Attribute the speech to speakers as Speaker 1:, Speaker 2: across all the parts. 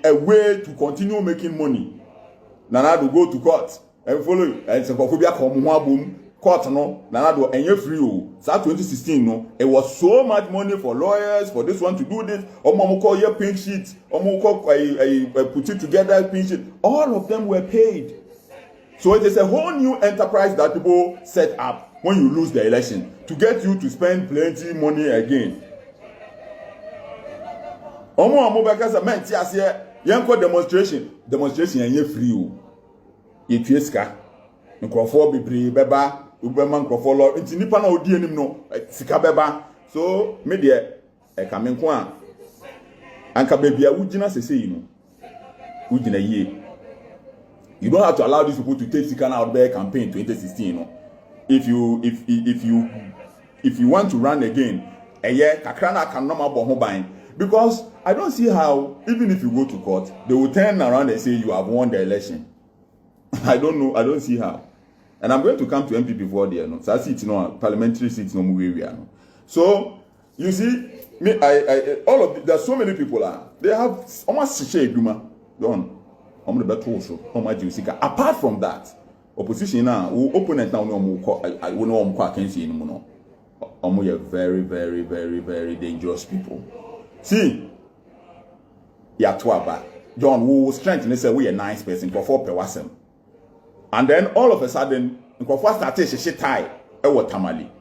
Speaker 1: a way to continue making money. Nana do go to court and follow and say phobia come boom court no Nana do enye free o. Sa 2016 no, it was so much money for lawyers for this one to do this. Omo call your pink sheet, omo call put it together pink sheet. All of them were paid. So it is a whole new enterprise that people set up when you lose the election to get you to spend plenty money again. Omo because a man tia say yanko demonstration enye free o. Ye tieska. Nkrofo bebre beba ubema nkrofo lo nti nipa na odi anim no sika beba. So me de e ka me nko a anka bebia wugina sesei no. Wugina yie. You don't have to allow these people to take Sikana out there campaign 2016. No? If you want to run again, kakrana can normal bohobine. Because I don't see how, even if you go to court, they will turn around and say you have won the election. I don't know. I don't see how. And I'm going to come to MP before there. No? So I see it no parliamentary seats no more area. No? So you see, me, all of there's so many people they have almost share done. Apart from that, opposition now, opponent now no very, very, very, very dangerous people. See, Yatuaba, John, who strength and say we a nice person for 4 pewasem. And then all of a sudden, started she tie tamale.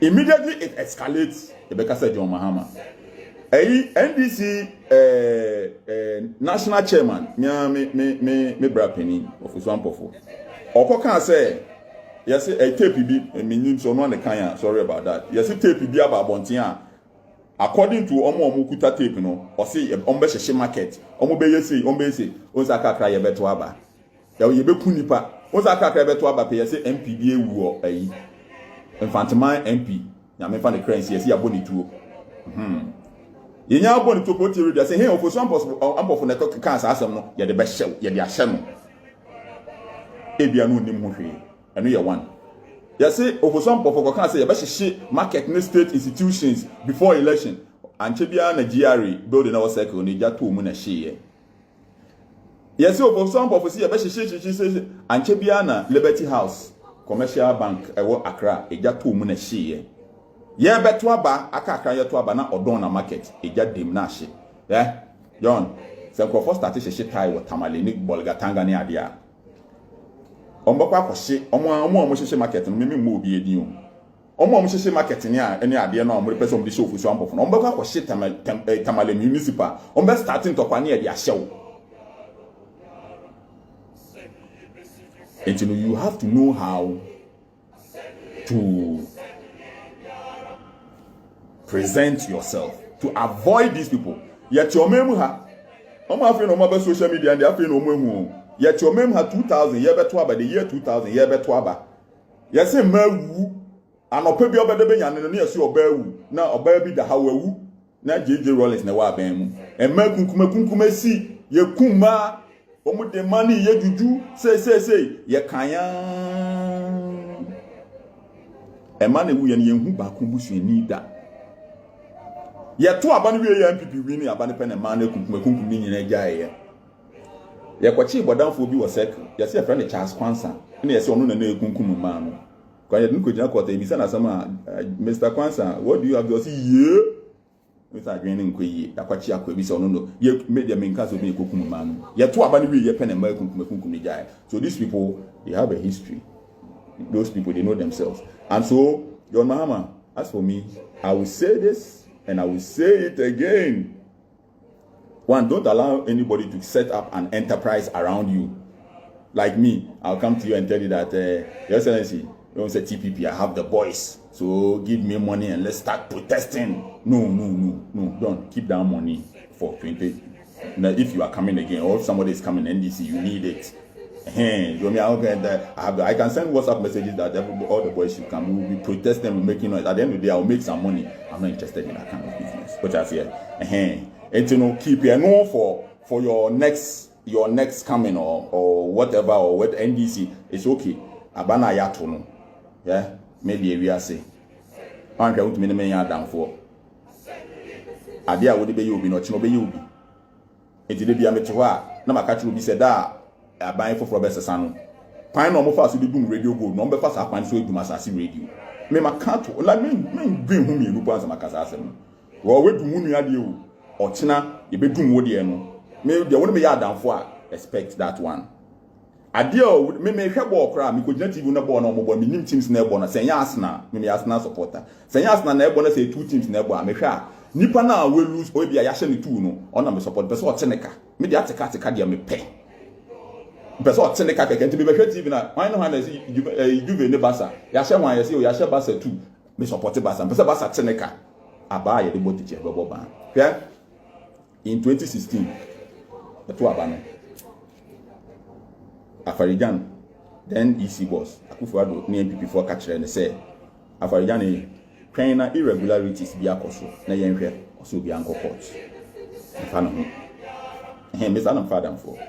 Speaker 1: Immediately it escalates. Rebecca said John Mahama. NDC national chairman me brapeni of Zanu-PF. Oko kan say yes tape bi menim so no ne kan sorry about that. Yes tape bi about bontia according to omo kuta tape no o say ombe hye market omo be yesi ombe say o sa kakra ye beto aba ye be ku nipa o sa kakra beto aba pe yes MP bi ewu o ayi infantiman MP nya me fa ne currency yes ya boni tuo Yenya abon to put you say hey for some ampo na talk can asem no ye de be hye ye de ahye no ebia no nim ho hwe eno ye one ye say for some ampo can say ye be hye market ne state institutions before election anche bia na GRA building our circle ni ja to mu na hye ye say for some ampo say ye be hye anche bia na Liberty House commercial bank ewo Accra e ja to mu na hye ye beto aba akakra ye to aba na odon na market eja dem na hye John se nkrofo start hye tai wo tamale ni bolga tanga ni ade a ombakwa akohye omo hye market no meme mo obi edin omo hye market ni a ene ade na omo pese omo de show fu so ampofo no ombakwa akohye tamale municipal ombe starting to kwa ni e de ahye wo. And you have to know how to present yourself to avoid these people. Yet your memu ha. Omo afi no mo social media and afi no mo ehu. Yet your memu ha 2000 ye beto aba the year 2000 ye beto aba. Ye say mawu anopa bi obede be nyane no ye say oba wu. Na oba bi da ha wawu. Na JJ Rollins na wa ban mu. E ma kunkuma si ye kuma omo de mani ye juju say ye kanya. E ma na wu ye ne hu ba ko busu ni da. Ye to abane we ye MPP wi ni abane pe na man na kunkum ni nyina gyae ye kwachi bodanfo bi wo circle ye se friend Charles Kwansa na ye se onu na kunkum man no kwa ye nko jina kwota bi se na sama Mr. Kwansa what do you have to say ye Mr. Green nko ye akwachi akwa bi se onu no ye media menka so bi kunkum man no ye to abane we ye pe na man kunkum ni gyae. So these people, they have a history. Those people, they know themselves. And so John Mahama, as for me, I will say this and I will say it again. One, don't allow anybody to set up an enterprise around you. Like me, I'll come to you and tell you that, Your Excellency, you don't say TPP, I have the voice. So give me money and let's start protesting. No, don't. Keep that money for 20. Now, if you are coming again, or if somebody is coming NDC, you need it. I can send WhatsApp messages that all the boys should come. We will be protesting, we'll be making noise. At the end of the day, I'll make some money. I'm not interested in that kind of business. But I say, and keep your no for your next coming or whatever or what NDC. It's okay. Abana yato no. Yeah, maybe we are say. I'm going to me down for. Adia would be you be not no be you be. enti de bia me to ha na maka tru bi se da aban foforo be sesa no kwan no mo fa so de dum radio gold no mo be fa sa kwan so edum asase radio me maka to la me green hu me ru pa maka sa asem wo we dum nu ade o ochina ye be dum wo de no me de wo me ya adamfo a expect that one ade o me hwe ball kra me ko gina tv na ball na mo ball me nim teams na ball na senya Arsenal me Arsenal supporter senya Arsenal na ball na say two teams na ball me hwe a nipa na we lose o bia ya hye ne two no ona me support person oteneka me de ateka dia me pe person oteneka keke nti me hwe tv na why no na Juve ne Barca ya hye wan ya say o ya hye Barca 2 me support Barca person Barca teneka aba ya de botiche be bo ban hwe in 2016 to aba no Afarijan then EC boss Akufo-Addo ne MPP for catch and say Afarijan e twen na irregularities bi akoso na yenhwe oso bi anko court afa no ho me sana father for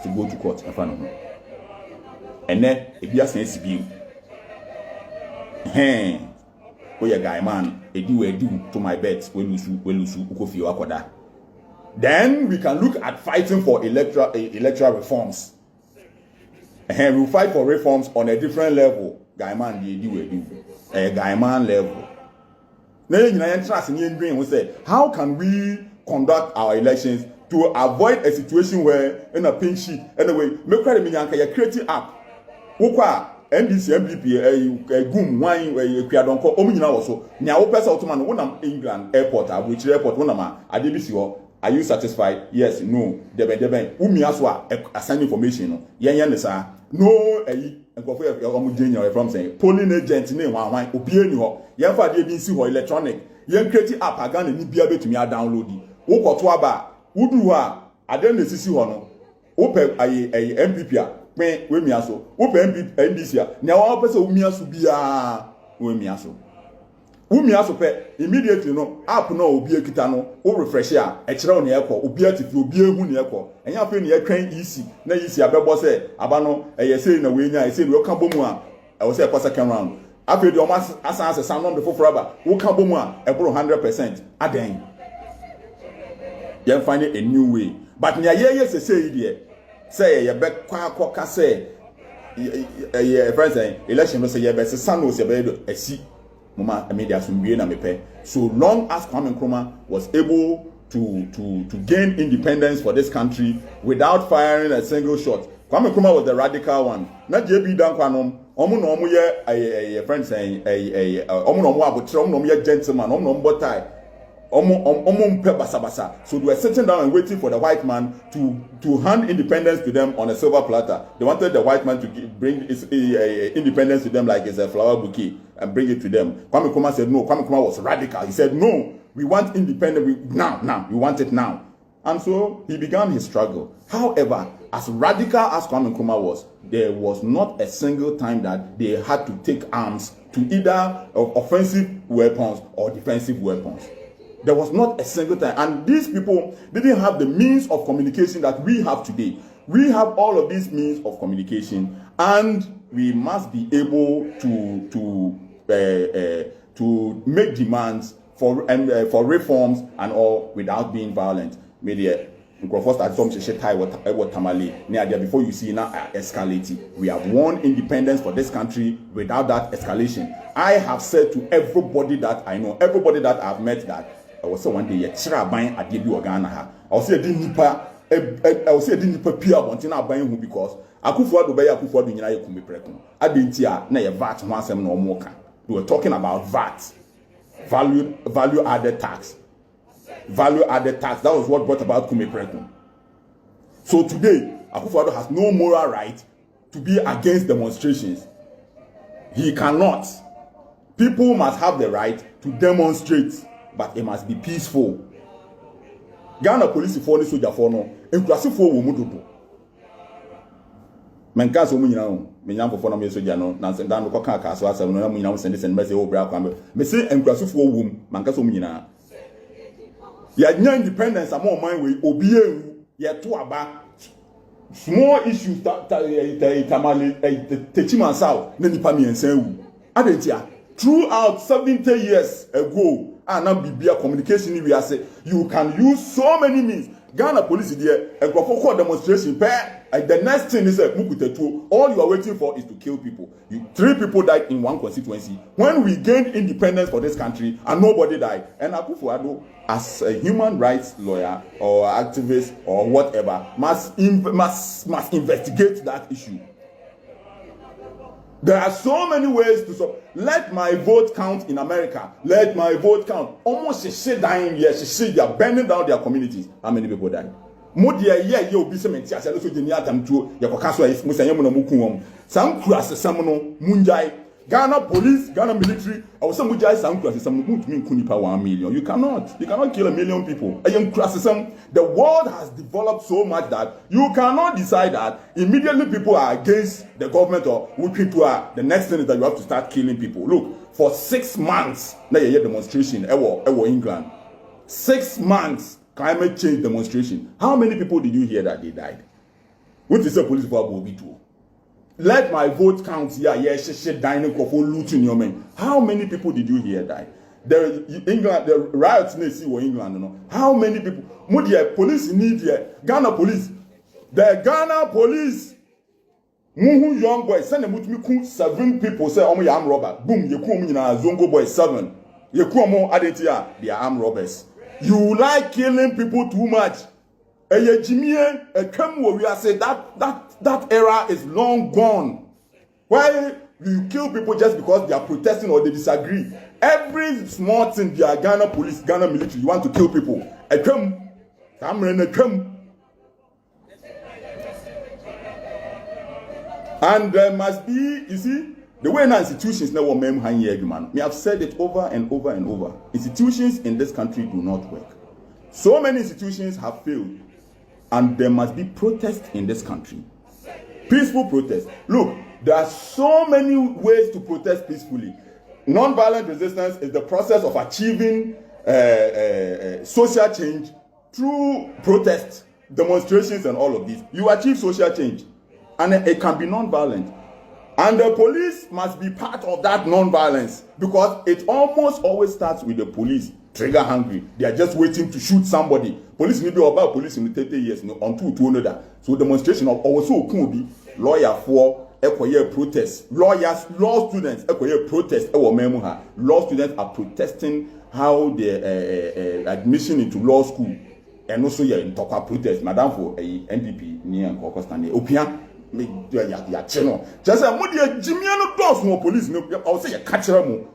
Speaker 1: to go to court afa no ho ene e bi asan sibi oya guy man edu to my bet we lose ukofi akoda. Then we can look at fighting for electoral reforms. And we'll fight for reforms on a different level. Guy man, a guy man level. Now, we say, how can we conduct our elections to avoid a situation where in a pinch sheet anyway, make credit me a creative app. Ukwa NDC MPP gum wine where you don't call Omina also. Now, person automatic one England airport, which airport one adebisi. Are you satisfied? Yes, no. Deben. Umi aswa assign information no. Yen sa. No nkofo e omo jenya from saying polling agent ne wan obie ni ho. Yen fa de bi nsi ho electronic. Yen create app aga na ni bia betumi a download. Wo koto aba. Wudu ho a ade na sisi ho no. Wo pe ayi MPP a pen we mi aso. Wo pe MPP NDC a. Na wo pe se umi aso bia we mi aso. Umi aso pe immediately no app no obi ekita no o refresh a e kire o na ekọ obi atifi obi ehu na ekọ enya fe na etwan EC na EC abebo se aba no eye sei na we nya e sei no ka bomu a e wo se ekọ second round afi de o ma asan asesa no de foforo aba wo ka bomu a e bro 100% aden you find a new way but nya ye se sei de say ye be kwa akoka say ye friends election no say ye be se sano se be do asi Mama media na mepe. So long as Kwame Nkrumah was able to gain independence for this country without firing a single shot. Kwame Nkrumah was the radical one. Na JB dan kwanom, omo no omo ye a friend saying omo no omo abotre, omo no omo ye gentleman, omo no omo botai. Omo mpe basa. So they were sitting down and waiting for the white man to hand independence to them on a silver platter. They wanted the white man to bring his independence to them like it's a flower bouquet and bring it to them. Kwame Nkrumah said no. Kwame Nkrumah was radical. He said no, we want independence now. We want it now. And so he began his struggle. However, as radical as Kwame Nkrumah was, there was not a single time that they had to take arms to either offensive weapons or defensive weapons. There was not a single time. And these people didn't have the means of communication that we have today. We have all of these means of communication, and we must be able to make demands for reforms and all without being violent. Media before you see now escalating. We have won independence for this country without that escalation. I have said to everybody that I know, everybody that I've met, that I was so one day yetira ban ade bi Ghana ha. I was say di nipa pia bonti na ban hu because Akufo-Addo be Akufo-Addo nyina ye kumbe preku. Ade nti a na ye VAT ho asem na omo ka. We were talking about VAT. Value added tax. Value added tax. That was what brought about Kume preku. So today Akufo-Addo has no moral right to be against demonstrations. He cannot. People must have the right to demonstrate, but it must be peaceful. Ghana police for the soldier for no, inclusive for Womudu. Menkas Omunyan, Minam for no soldier no, Nansen Dan Coca Casas, and no Minam send this and message over Brambe. Messi inclusive for womb, Mankas Omina. Yet independence are more mind with Obie, yet to about small issues that Tamale, Techima South, Nenipami and Sewu. Adentia, throughout 70 years ago, and now be communication we are say you can use so many means. Ghana police there and for demonstration and the next thing is all you are waiting for is to kill people. 3 people died in one constituency. When we gained independence for this country and nobody died, and Akufo-Addo, as a human rights lawyer or activist or whatever, must investigate that issue. There are so many ways to solve. Let my vote count in America. Let my vote count. Almost she dying here. She they are burning down their communities. How many people died? Modia ye obi sementi ase no so jeni atam tuo ye koka so ayi musa yemu na muku sam kura sesam no munjai Ghana police, Ghana military, I was some guys some classes, some nipa 1 million. You cannot kill 1 million people. The world has developed so much that you cannot decide that immediately people are against the government or who people are. The next thing is that you have to start killing people. Look, for 6 months, now you hear demonstration, ewo England. 6 months, climate change demonstration. How many people did you hear that they died? What is the police for Bobby too? Let my vote count here. Yes, dining for looting your men. How many people did you hear die? The riots in England. You know. How many people? Mudia police need here. Ghana police. The Ghana police. Muhu young boy send them with me 7 people say omo armed robber. Boom, you come in a Zongo boy 7. You come on identity they are armed robbers. You like killing people too much. We are saying that era is long gone. Why you kill people just because they are protesting or they disagree? Every small thing, they are Ghana police, Ghana military, you want to kill people. And there must be, you see, the way now institutions now man. We have said it over and over and over. Institutions in this country do not work. So many institutions have failed. And there must be protest in this country. Peaceful protest. Look, there are so many ways to protest peacefully. Non-violent resistance is the process of achieving social change through protest, demonstrations, and all of these. You achieve social change, and it can be non-violent. And the police must be part of that non-violence because it almost always starts with the police. Trigger hungry. They are just waiting to shoot somebody. Police may be about police in 30 years until to another. So demonstration of also could be lawyer for protest. Lawyers, law students protest. Law students are protesting how their admission into law school and also in Toka protest. Madam for a NDP near Kokostani. Opia. Just a modia Jimiano does more police. I'll say a catcher.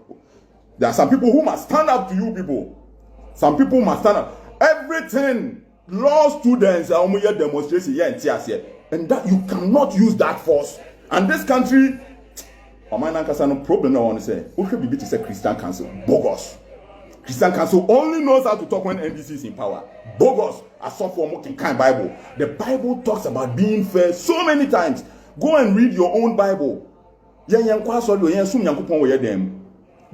Speaker 1: There are some people who must stand up to you people. Some people must stand up. Everything, law students are only demonstration here in TSA. And that you cannot use that force. And this country, no problem I want to say. Who should be to say Christian Council? Bogus. Christian Council only knows how to talk when NDC is in power. Bogus. I saw for kind Bible. The Bible talks about being fair so many times. Go and read your own Bible. Go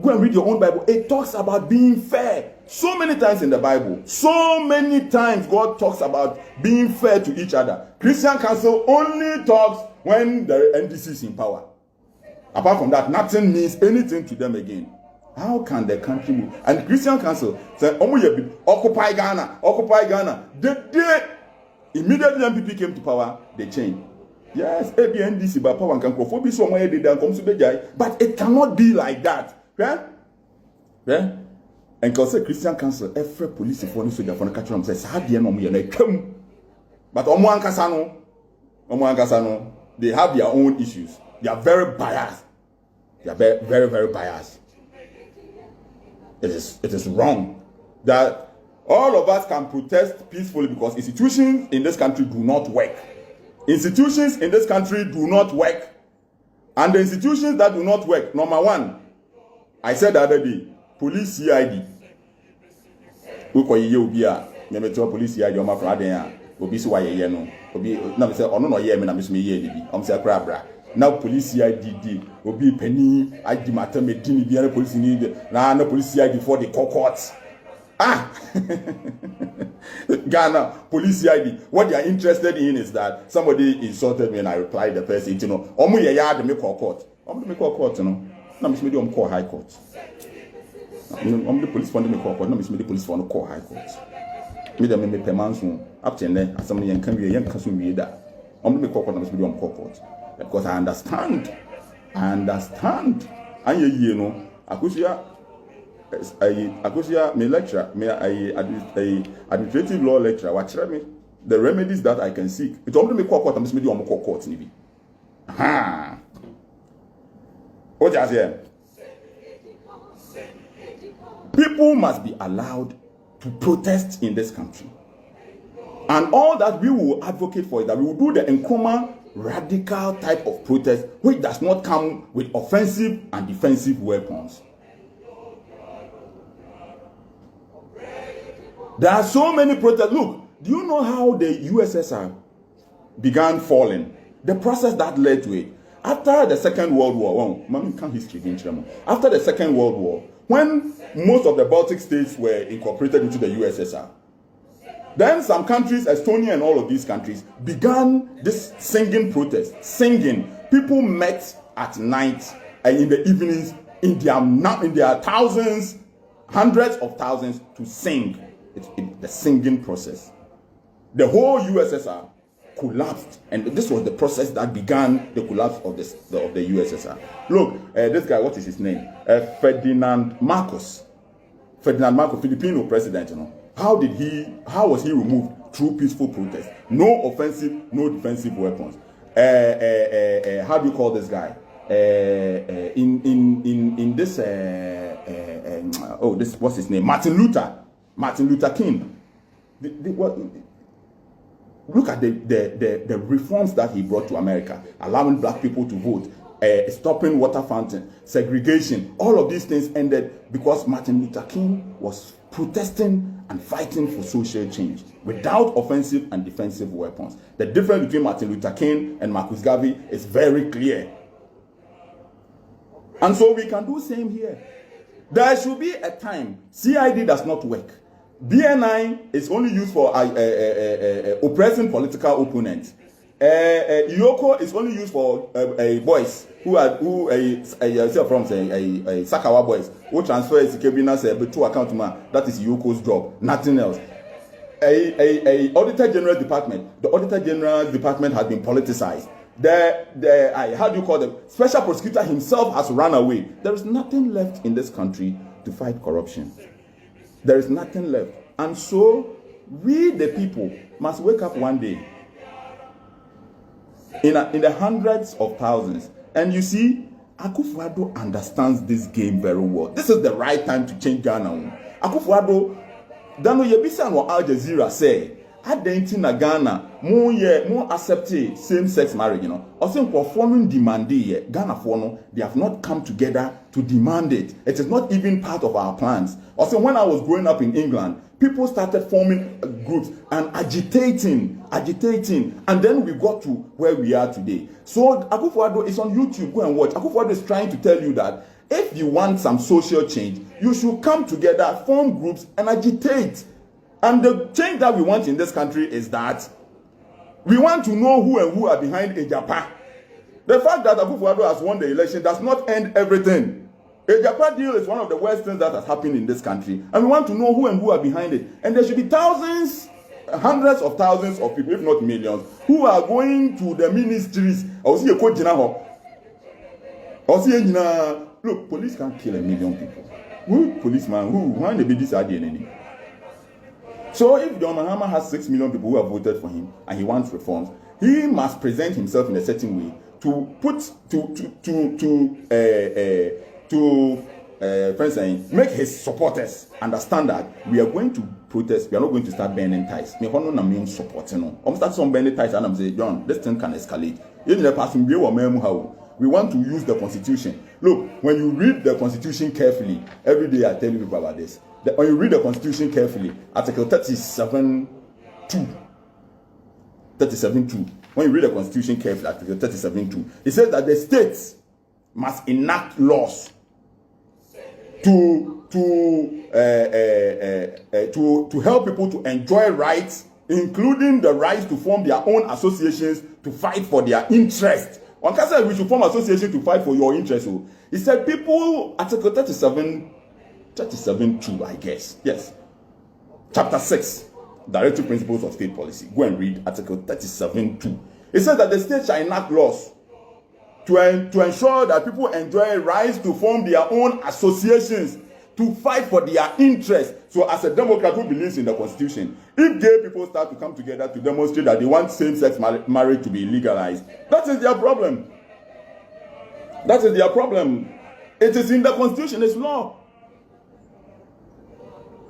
Speaker 1: and read your own Bible. It talks about being fair. So many times in the Bible. So many times God talks about being fair to each other. Christian Council only talks when the NDC is in power. Apart from that, nothing means anything to them again. How can the country move? And Christian Council said, occupy Ghana, occupy Ghana. The day immediately MPP came to power, they changed. Yes, ABNDC by power and can be somewhere they come to the but it cannot be like that. Yeah? And because Christian Council, every police for the soldier for the country says, "How do you know me?" Come, but Omo Ankasano, they have their own issues. They are very biased. They are very, very, very biased. It is wrong that all of us can protest peacefully because institutions in this country do not work. Institutions in this country do not work, and the institutions that do not work, number one. I said the other day, police CID. We call you Ubia, Nemeto police CID, or my father, Obi Sway, no, Obi, no, say, or no, yemen, I miss me, ye, say, crabra. Now, police CID, Obi Penny, I dematter me, Timmy, be a police need, now, no police CID for the courts. Ah, Ghana police CID. What they are interested in is that somebody insulted me and I replied the person, you know, Omu yard make court. Omu make court, you know. No, Miss Medium call high court. I'm the police for the court, no, Miss Medium police for the call high court. me the me pemanso up to ne asam yen kan we yen kaso we da me kokot na me kokot because I understand anya yie no akosia me lecture me administrative law lecture wa kire me the remedies that I can seek it me kokot na me kokot ni bi aha what just here people must be allowed to protest in this country. And all that we will advocate for is that we will do the Nkoma radical type of protest which does not come with offensive and defensive weapons. There are so many protests. Look, do you know how the USSR began falling? The process that led to it. After the Second World War, after the Second World War, when most of the Baltic states were incorporated into the USSR, then some countries, Estonia and all of these countries, began this singing protest. Singing. People met at night and in the evenings in their thousands, hundreds of thousands to sing. It's the singing process. The whole USSR collapsed, and this was the process that began the collapse of the USSR. Look, this guy, what is his name? Ferdinand Marcos, Filipino president. You know, how was he removed? Through peaceful protest. No offensive, no defensive weapons. How do you call this guy? In this this, what's his name? Martin Luther King. Look at the reforms that he brought to America, allowing black people to vote, stopping water fountain, segregation. All of these things ended because Martin Luther King was protesting and fighting for social change without offensive and defensive weapons. The difference between Martin Luther King and Marcus Garvey is very clear. And so we can do the same here. There should be a time CID does not work. BNI is only used for oppressing political opponents. Yoko is only used for boys who from Sakawa boys who transfer Kebina's to account man. That is Yoko's job, nothing else. A Auditor General Department. The Auditor General Department has been politicized. How do you call them? Special prosecutor himself has run away. There is nothing left in this country to fight corruption. There is nothing left. And so, we the people must wake up one day in the hundreds of thousands. And you see, Akufo-Addo understands this game very well. This is the right time to change Ghana. Akufo-Addo, Dano Yebisa no Al Jazeera say, na Ghana more accept same-sex marriage, you know. Also, performing demand Ghana for no, they have not come together to demand it. It is not even part of our plans. Also, when I was growing up in England, people started forming groups and agitating, and then we got to where we are today. So Akufo-Addo is on YouTube. Go and watch. Akufo-Addo is trying to tell you that if you want some social change, you should come together, form groups, and agitate. And the change that we want in this country is that we want to know who are behind Ejapa. The fact that Akufo-Addo has won the election does not end everything. Ejapa deal is one of the worst things that has happened in this country. And we want to know who are behind it. And there should be thousands, hundreds of thousands of people, if not millions, who are going to the ministries. Look, police can't kill 1 million people. Who policeman? Why they be this idea? So if John Mahama has 6 million people who have voted for him and he wants reforms, he must present himself in a certain way to for instance, make his supporters understand that we are going to protest. We are not going to start burning ties. Me hono na me supporting. I'm start some burning ties and I'm saying, John, this thing can escalate. We want to use the constitution. Look, when you read the constitution carefully, every day I tell you people about this. When you read the constitution carefully, Article 37.2. When you read the constitution carefully, Article 37.2, it says that the states must enact laws to help people to enjoy rights, including the rights to form their own associations to fight for their interest. One can say we should form association to fight for your interest. So he said people, Article 37.2, I guess. Yes. Chapter 6. Directive Principles of State Policy. Go and read Article 37.2. It says that the state shall enact laws to ensure that people enjoy rights to form their own associations to fight for their interests. So as a Democrat who believes in the Constitution, if gay people start to come together to demonstrate that they want same-sex marriage to be legalized, that is their problem. That is their problem. It is in the Constitution, it's law.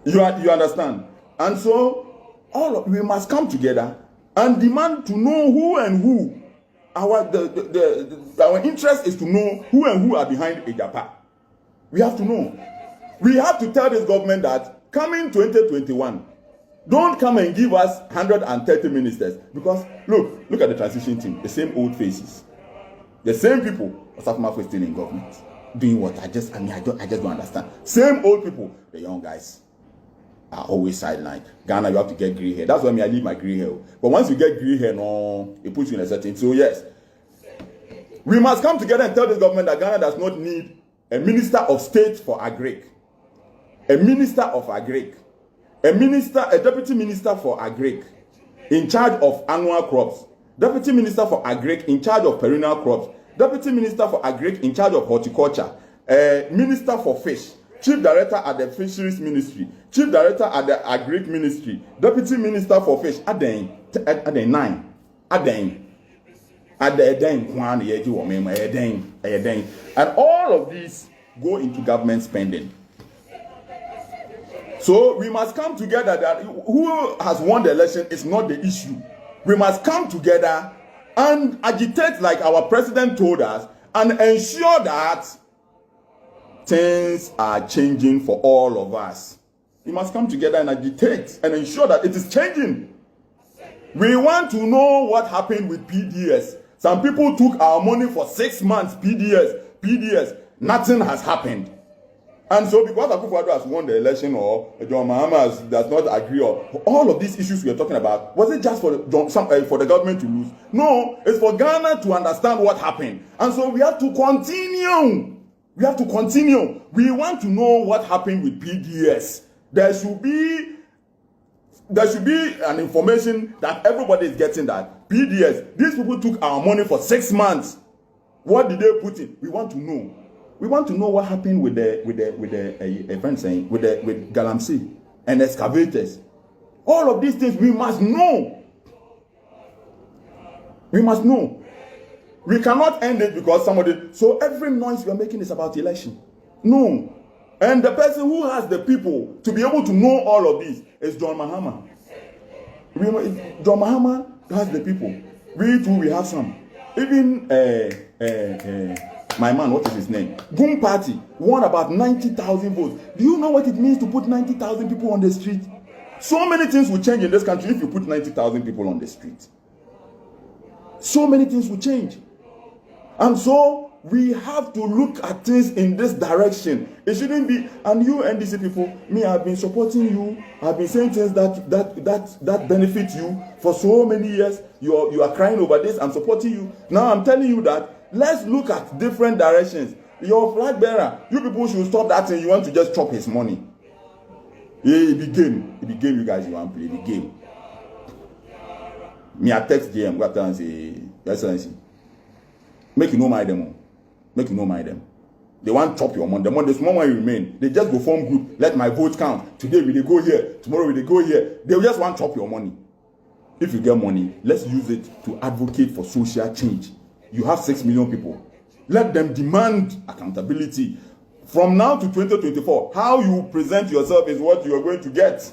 Speaker 1: You understand? And so we must come together and demand to know who and who. Our interest is to know who and who are behind Ejapa. We have to know. We have to tell this government that coming 2021, don't come and give us 130 ministers, because look at the transition team, the same old faces, the same people. Osafo still in government doing what? I just don't understand. Same old people, the young guys are always sidelined. Ghana, you have to get gray hair. That's why I leave my gray hair. But once you get gray hair, no, it puts you in a certain. So yes, we must come together and tell this government that Ghana does not need a minister of state for agric, a minister of agric, a deputy minister for agric in charge of annual crops, deputy minister for agric in charge of perennial crops, deputy minister for agric in charge of horticulture, minister for fish, chief director at the fisheries ministry, chief director at the agric ministry, deputy minister for fish. Aden, and all of these go into government spending. So we must come together that who has won the election is not the issue. We must come together and agitate like our president told us and ensure that things are changing for all of us. We must come together and agitate and ensure that it is changing. We want to know what happened with PDS. Some people took our money for 6 months, PDS. Nothing has happened. And so because Akufo-Addo has won the election or John Mahama does not agree, or all of these issues we are talking about, was it just for the government to lose? No, it's for Ghana to understand what happened. And so we have to continue. We have to continue. We want to know what happened with PDS. There should be an information that everybody is getting that PDS, these people took our money for 6 months. What did they put in? We want to know. We want to know what happened with Galamsey and excavators. All of these things we must know. We must know. We cannot end it because somebody. So every noise we are making is about election. No. And the person who has the people to be able to know all of this is John Mahama. John Mahama has the people. We too, we have some. Even my man, what is his name? Goon Party won about 90,000 votes. Do you know what it means to put 90,000 people on the street? So many things will change in this country if you put 90,000 people on the street. So many things will change. And so we have to look at things in this direction. It shouldn't be, and you NDC people, me, I've been supporting you. I've been saying things that benefit you for so many years. You are crying over this. I'm supporting you. Now I'm telling you that let's look at different directions. Your flag bearer, you people should stop that thing. You want to just chop his money. Yeah, it be game. You guys, you want to play the game. Me, I text JM, go after and say, Your Excellency, make you no mind them. Make you no mind them. They want to chop your money. The small money remain. They just go form group. Let my vote count. Today we dey go here. Tomorrow we dey go here. They just want to chop your money. If you get money, let's use it to advocate for social change. You have 6 million people. Let them demand accountability. From now to 2024, how you present yourself is what you are going to get.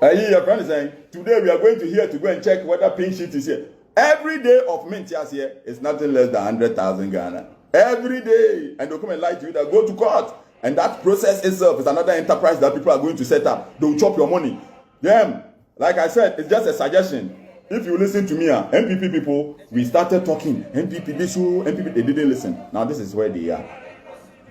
Speaker 1: Eiii, your friend is saying, today we are going to here to go and check whether pink sheet is here. Every day of mint here is nothing less than 100,000 Ghana. Every day. And they'll come and lie to you that go to court. And that process itself is another enterprise that people are going to set up. They'll chop your money. Them, like I said, it's just a suggestion. If you listen to me, MPP people, we started talking. MPP, this show, MPP, they didn't listen. Now this is where they are.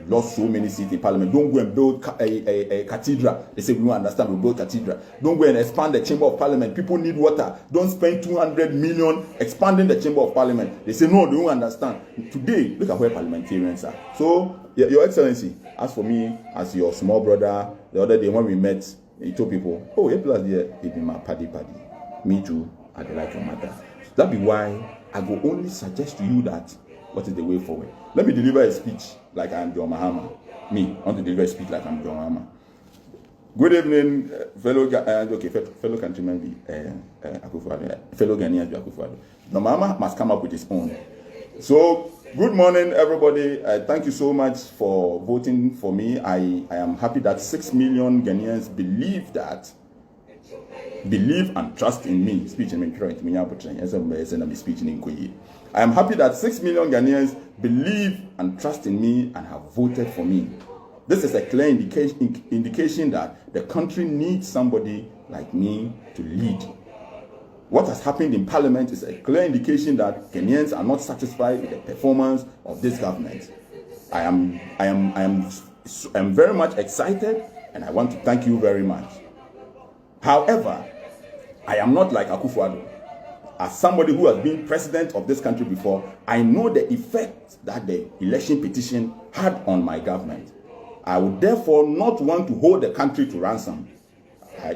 Speaker 1: Lost so many seats in parliament. Don't go and build a cathedral. They say we don't understand, we build cathedral. Don't go and expand the chamber of parliament. People need water. Don't spend 200 million expanding the chamber of parliament. They say no, they don't understand. Today, look at where parliamentarians are. So, Your Excellency, as for me, as your small brother, the other day when we met, he told people, oh, A plus there, it be my paddy. Me too, I like your mother. That be why I go only suggest to you that what is the way forward. Let me deliver a speech like I'm John Mahama. Me, I want to deliver a speech like I'm John Mahama. Good evening, fellow countrymen, fellow Ghanaians, John Mahama must come up with his own. So, good morning, everybody. Thank you so much for voting for me. I am happy that 6 million Ghanaians believe and trust in me. Speech in I am happy that 6 million Ghanaians believe and trust in me and have voted for me. This is a clear indication that the country needs somebody like me to lead. What has happened in Parliament is a clear indication that Ghanaians are not satisfied with the performance of this government. I am very much excited, and I want to thank you very much. However, I am not like Akufo-Addo. As somebody who has been president of this country before, I know the effect that the election petition had on my government. I would therefore not want to hold the country to ransom.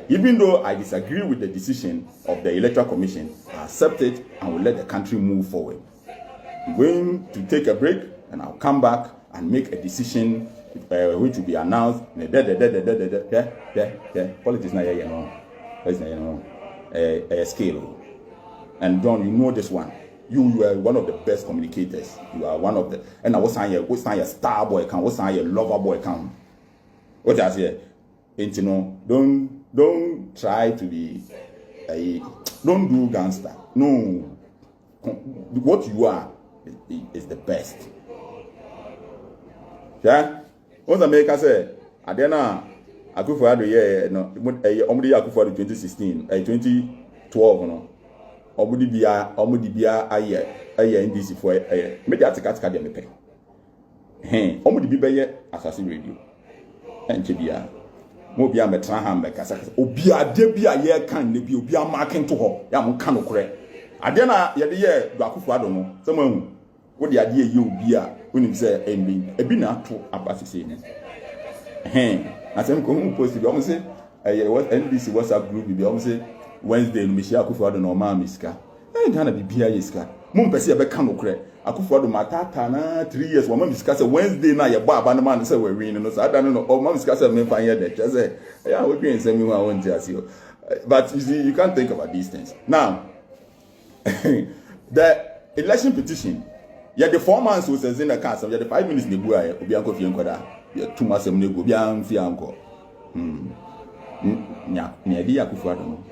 Speaker 1: Even though I disagree with the decision of the Electoral Commission, I accept it and will let the country move forward. I'm going to take a break, and I'll come back and make a decision which will be announced. Politics na scale. And John, you know this one. You are one of the best communicators. You are one of the. And I was saying your star boy account. What's saying your lover boy account? What I say? And you know, don't try to be. Don't do gangster. No. What you are is the best. Yeah. What's America say? Adena Akufo-Addo no. Omudi Akufo-Addo 2016, 2012 no. Omudi bia aye NDC for me dey atika dey mepe. Omudi bi beye Asase radio. Enche bia. Mo bia metra ha mbekasa. Obi ade bia ye kan ne bi obi amaken to ho. Ya mo kan okure. Ade na ye de ye do Akufo-Addo no. Se mo hu. Wo de ade ye obi a wonim se ebi na ato abasese ni. Asem ko hu post bi o mo se NDC WhatsApp group bi o mo se Wednesday no Michelle Akufo-Addo no ma miska. Ghana bibia yeska. Mum pese ye be kan okure. Akufo-Addo matata na 3 years wo ma miska se Wednesday na ye bo aba no man se we win no so ada no o ma miska se me fan ye de say yeah we green say me who I want to see. But you see, you can't think about these things. Now the election petition, yeah, the 4 months was in the council, yeah, the 5 minutes nebu aye obi anko fi enkoda. Yeah, 2 months em nego obi an fi anko. Nya di Akufo-Addo no.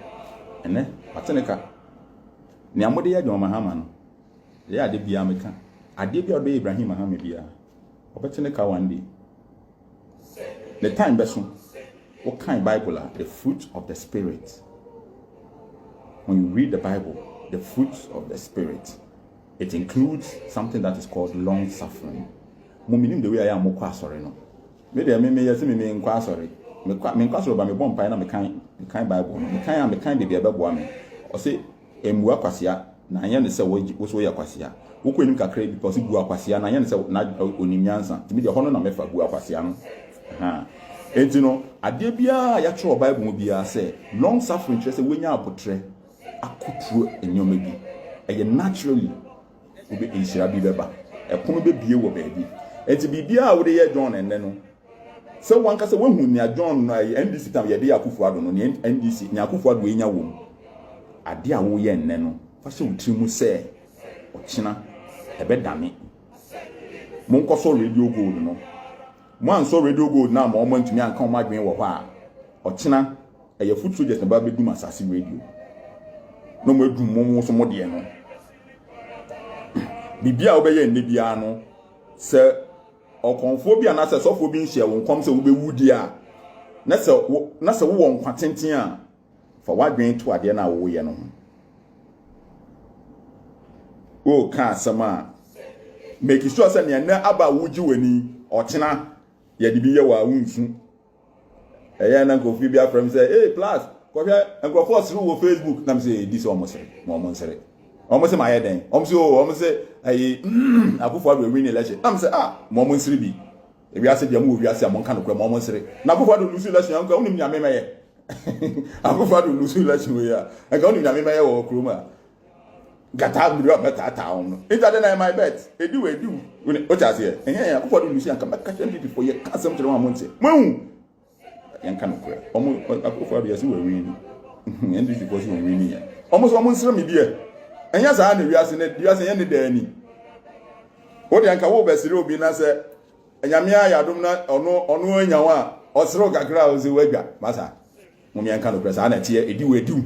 Speaker 1: Ene ateneka ne amode ya John Mahama no ya ade bia meka ade bia odo Ibrahim Mahama bia obeteneka one day the time beso what kind Bible the fruit of the spirit. When you read the Bible, the fruits of the spirit, it includes something that is called long suffering. Mo minim the way I am mo kwa sorry no me dey me yesi me nkwa sorry me nkwa sorry ba me bom pai na me kan Bible me kan de bia bebo me o say emu akwasia na anya ne se wo so ya kwasia wo ko enim kakra bi because bu akwasia na anya ne se na onimnyansa timi de hono na mefa bu akwasia no enti no ade bia ya tro Bible mo bia say long suffering say wenya apotre akotro enyoma bi eye naturally obi enshira bi beba ekono be bie wo baabi enti bibia wo de ye John enne no so one kase when hu John no NDC tam ye de Akufo-Addo no NDC nya Akufo-Addo enya wo ade a wo ye enne no fa se utrimu se ochina ebe dame mon koso radio gold no mo anso radio gold na mo ntumi anka mo adwen wo ha ochina eye foot soldiers na ba bedu Asase radio no mo edu mo so mo de no bibia wo be ye nne bia no se okonfobia na se sofo bi nhye wo nkom se wo be wudi a na se wo nkwa tenten a fa wadwen to ade na wo ye no o ka sama make sure say na aba wuji wani ochina ye de bi ye wa wunsu eya na go fi bia from say hey plus ko hwe enko force wo Facebook na me say this almost say my head then almost say ayi Akufo-Addo win election am say mo nsiri bi e wi ase dia mo wi ase am kan no kra mo nsiri na Akufo-Addo lose election am ka unim nya me ye Akufo do lose election we ya. And go nyame me wo kroma. Gata bi beta town. Inta na my bet. Edu. O cha se. Ehia Akufo do lose anka maka champion before ye ka sem tire mo nte. Mahu. Yan kan ko. Omo Akufo do yesi we win. NDC because we win here. Omo so mo nsira me bia. Enya sa na wiase ye ne da ani. O de anka wo besire obi na se nyame ayadom na ono anyawa osiro kakra ozi wadwa masa mumia nka no presa na tie edi wedu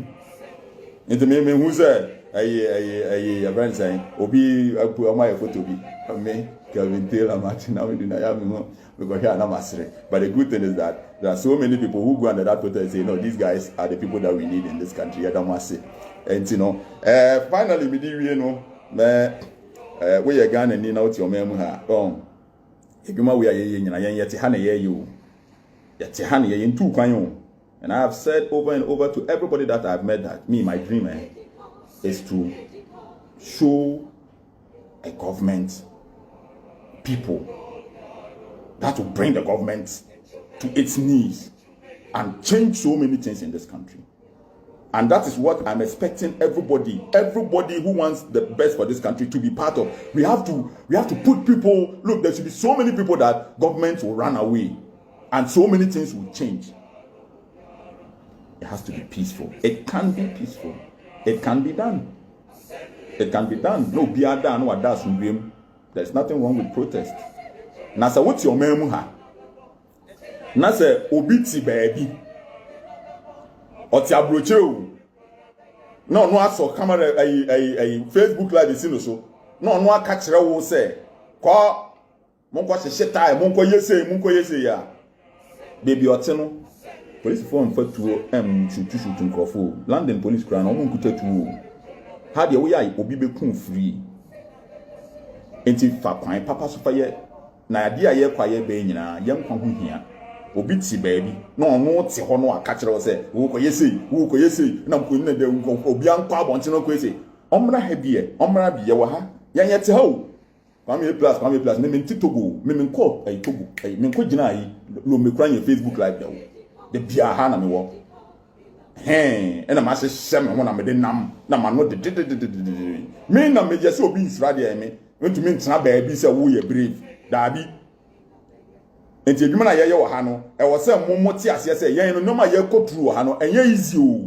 Speaker 1: nti me hu se ayi brand saying obi apu amaye photo bi me Kelvin Taylor Martin na we do na ya me ho because here na masire. But the good thing is that there are so many people who go under that photo and say no, these guys are the people that we need in this country. And you know, finally me di we no me we ye Ghana ni na oti o memu ha edwuma we aye nyina yen yete ha na ye you yete ha na ye ntu kwan yo. And I have said over and over to everybody that I've met that my dream is to show a government people that will bring the government to its knees and change so many things in this country. And that is what I'm expecting everybody who wants the best for this country to be part of. We have to put people, look, there should be so many people that government will run away and so many things will change. It has to be peaceful. It can be peaceful. It can be done. It can be done. No, be done. No, that's dream. There's nothing wrong with protest. Nasa, what's your memu ha? Nasa, obiti baby. Oti abroche o. No aso camera a Facebook live is no so. No aka kire wo say, "Kwa monko hye tai, monko yese ya." Baby oti no. Police form for to shoot nkrofo. London police crown no monkuta tu. Ha de wo ya obi be kun free. Enti fa kwan papa so fa ye na ade a ye kwa ye be nyina ye nkwa ho hia. Obi ti baby no ono ti ho no aka kire wo se wo ko yesi na mko ni de obi ankwa abonte no ko yesi omra ha bie omra bie wo ha yan ti ha o kwame plus me menti togo me menko togo me nko gina yi lo me kura ye Facebook live da wo de bia ha na me wo na ma se me ho na me de nam na ma no de me na me je se obi nsra de me ntumi ntena baby se wo ye brave dabi. Enti edwuma na ye wo ha no e wo se mommo ti ase se yen no noma ye koturu wo ha no enye easy o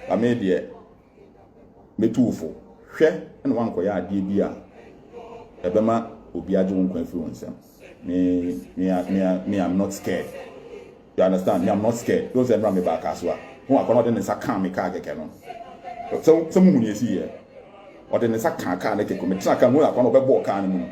Speaker 1: ba me de metufo hwe na wanko ya ade bi a ebema obi age won kwan fi won sam me I'm not scared. You understand? Me I'm not scared. Don't say me back as well. Who akono de nsa kan me ka keke no so mu ni esi ye o de nsa kan na keke me tra kan mu akono be bo kan mu.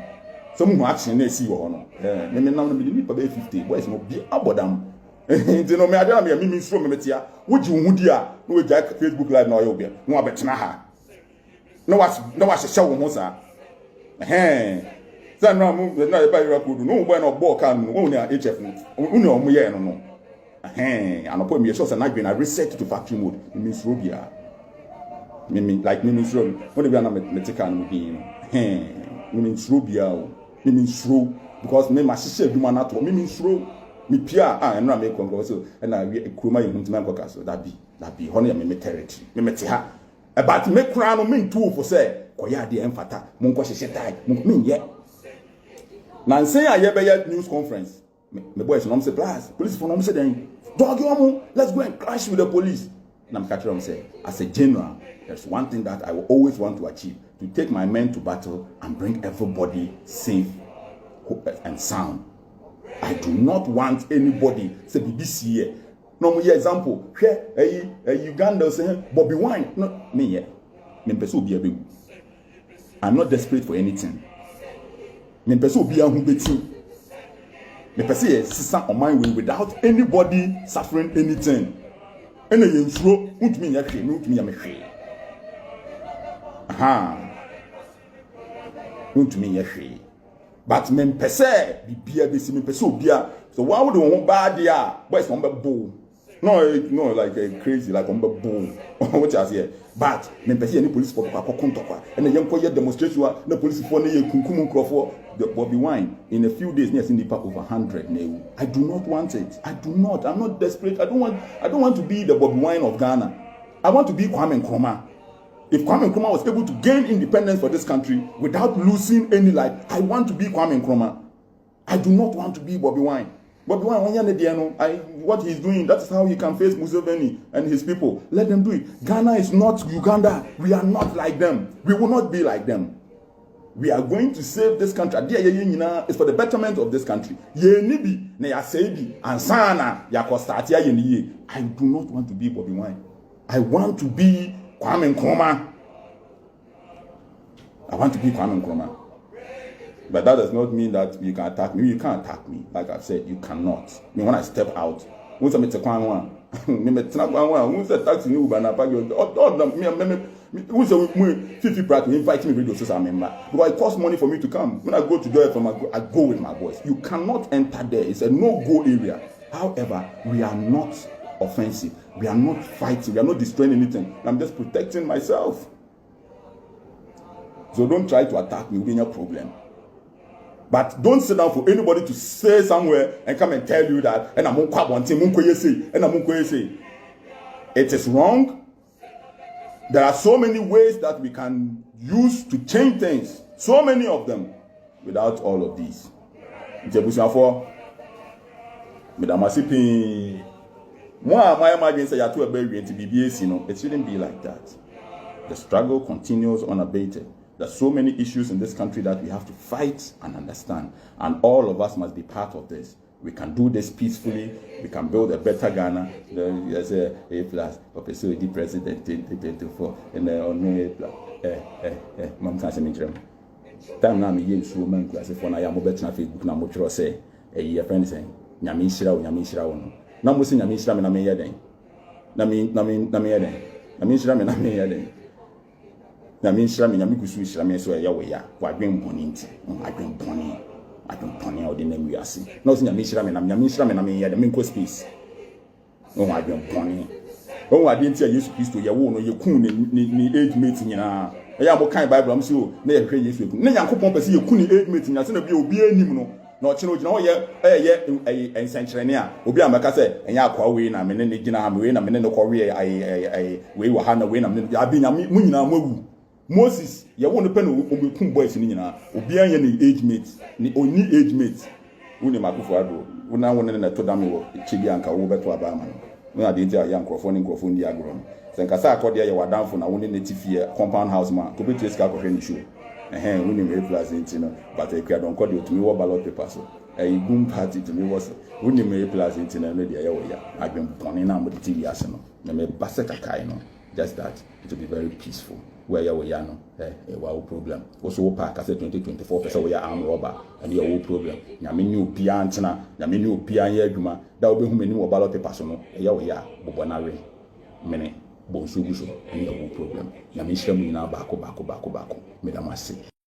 Speaker 1: Some who actually na see wo no me nam no me ni pa be 50 boys no bi abodam nti no me adana me mi nso me metia wo ji wo hudi a no we jack Facebook live na oyo bia no abetena ha no was hye wo ho sa say no mu na e ba record no boy no ball kan no wo ni HF no uni o mu ye no no anopo me so say na gbe na reset to factory mode me nso bia me like me nso wo de bia na me tika no bi me nso bia o me sro because me ma hye aduma na to me sro me pia enra me konko so na we kroma ye huntima nkoka so that be hono ya me territory me mete ha but me kra no me ntu for say koya de emfata monko hye tai me ye na nsen ya ye be ya news conference me boys no say police for no say then dog you let's go and clash with the police na me catch them say as a general there's one thing that I will always want to achieve, to take my men to battle and bring everybody safe and sound. I do not want anybody say BBC here. No, me example. Here, Uganda say Bobby Wine. No, me here. Me person be a baby. I'm not desperate for anything. Me person be a humbeti. Me person is sister on my way without anybody suffering anything. Any insuro, won't me ya hwe, won't me ya me hwe. Won't me ya hwe. But men pese bibia be si men pese obia so why would won bad dia boys won be bo No, like crazy, like on the boom. What I say, but me person any police for kwa and the young boy demonstration the police for ne kunkum nkrofo the Bobby Wine in a few days near Cindy over 100 now. I do not want it. I do not. I'm not desperate. I don't want to be the Bobby Wine of Ghana. I want to be Kwame Nkrumah. If Kwame Nkrumah was able to gain independence for this country without losing any life, I want to be Kwame Nkrumah. I do not want to be Bobby Wine. Bobby Wine, what he's doing, that is how he can face Museveni and his people. Let them do it. Ghana is not Uganda. We are not like them. We will not be like them. We are going to save this country. It's for the betterment of this country. I do not want to be Bobby Wine. I want to be Kwame Nkrumah. I want to be Kwame Nkrumah. But that does not mean that you can attack me. You can't attack me. Like I've said, you cannot. I mean, when I step out, once I meet a Kwame, once I taxi you, but I me 50 practice invite me radio so I'm member because it costs money for me to come. When I go to do it I go with my voice. You cannot enter there. It's a no-go area. However, we are not offensive. We are not fighting. We are not destroying anything. I'm just protecting myself. So don't try to attack me. We'll be in a problem. But don't sit down for anybody to say somewhere and come and tell you that and I'm say it is wrong. There are so many ways that we can use to change things. So many of them without all of these. It shouldn't be like that. The struggle continues unabated. There's so many issues in this country that we have to fight and understand. And all of us must be part of this. We can do this peacefully. We can build a better Ghana. There's a plus. Professor, the president, 2024. And A plus. Mom can't say me. Time now, me use woman class. If one I am better on Facebook, now much say a year friend saying, Yamishra, no. Now, Muslim Yamishra, and I may then. Nami na me nhyira me nyame kusu nhyira me so ya we ya wadwen boni nti wadwen boni odi na wiase na o se nyame nhyira me na me ya de me nko space no wadwen boni o wadwen nti ya Yesu Kristo ya wo no ye kun ni age mate nyina ya mo kan Bible am se o na ye hwe Yesu ekun na Yankopon pese ye kun ni age mate nyina se na bi obi anim no na o chine o gina o ye ensenkyerene a obi amaka se enya akwa we na me ne gina ha me we na me ne ko we we wa ha na we na me abi nyame mu nyina mo awu Moses, you want to pen on boys in Nina, Obian any age mate, ni only age mate. Uni Makufuado, when I wanted to Todamo, Chibianka, over to Abaman. When I did a young crofone diagram. Then Casa Cordia, you were down for now, only native here, compound house man, could be to escape of any show. And winning very pleasant, but I don't call you to me what ballot paper. A boom party to me was winning very pleasant in a media. I've been burning out with the TV arsenal. Name Basaka Kaino. Just that it will be very peaceful. Where you are no, wow problem. Also, park as a 2024 we are armed robber, and your whole problem. Yaminu Piantina, Yaminu Pian that will be whom any more ballot personal, a ya, Bobonare, many, Bonsubuso, and your whole problem. Yamisha Mina Bako, Madamasi.